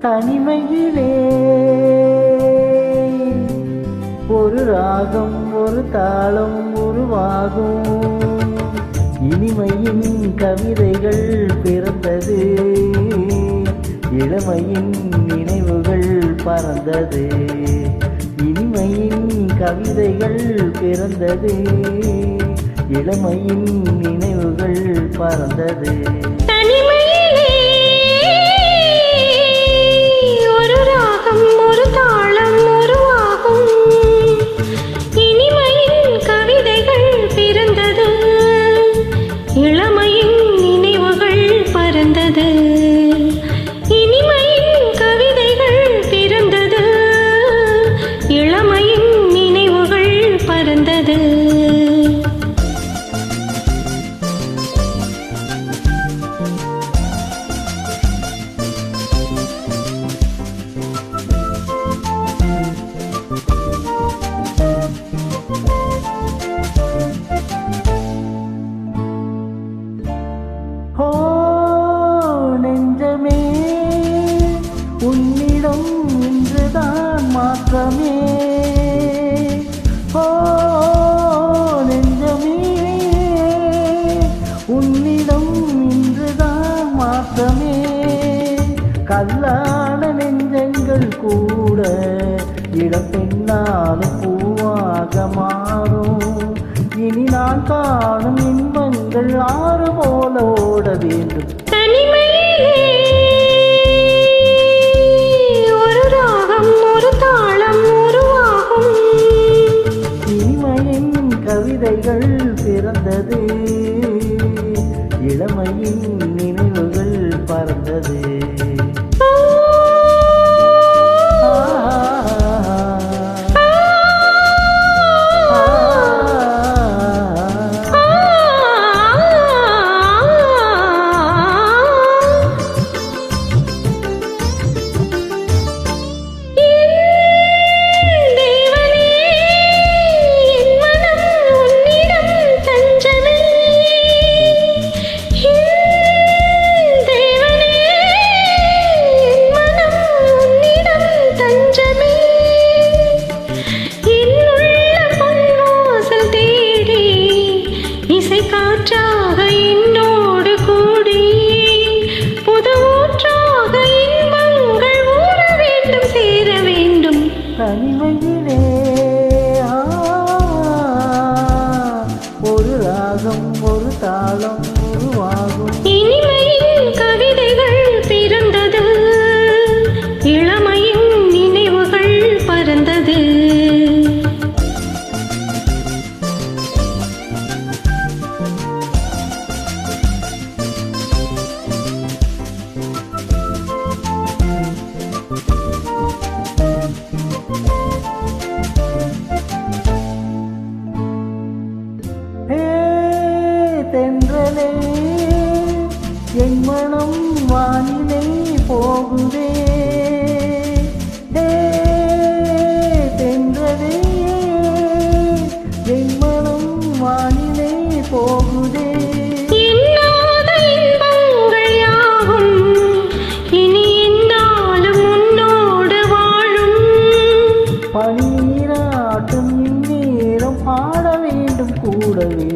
தனிமையிலே ஒரு ராகம் ஒரு தாளம் உருவாகும். இனிமையின் கவிதைகள் பிறந்தது, இளமையின் நினைவுகள் பறந்தது. இனிமையின் கவிதைகள் பிறந்தது, இளமையின் நினைவுகள் பறந்தது. இளமையின் நினைவுகள் பறந்தது, இனிமையின் கவிதைகள் பிறந்தது, இளமையின் நினைவுகள் பறந்தது. நெஞ்சமே உன்னிடம் இன்றுதான் மாற்றமே. நெஞ்சமே உன்னிடம் இன்றுதான் மாற்றமே. கல்லான நெஞ்சங்கள் கூட இளப்பெண்ணாலும் பூவாக மாறும். இனி நான் காணும் இன்பங்கள் ஆறு போல ஓட வேண்டும். ஒரு ராகம் ஒரு தாளம் உருவாகும். இனிமையின் கவிதைகள் பிறந்தது, இளமையின் நினைவுகள் பறந்தது. காற்றாக என்னோடு கூடி புது ஊற்றாக இன்பங்கள் ஊற வேண்டும், சேர வேண்டும். தனிமையிலே ஒரு ராகம் ஒரு தாளம் உருவாகும். இனிமையின் கவிதைகள் பிறந்தது, இளமையின் நினைவுகள் பறந்தது. தென்றலே என் மனம் வானிலை போகுதே. தென்றலே என் மனம் வானிலை போகுதே. இன்னாத இன்பங்கள் யாவும் இனி என்னாலும் உன்னோடு வாழும். பனீராட்டும் இந்நேரம் பாட வேண்டும் கூடவே.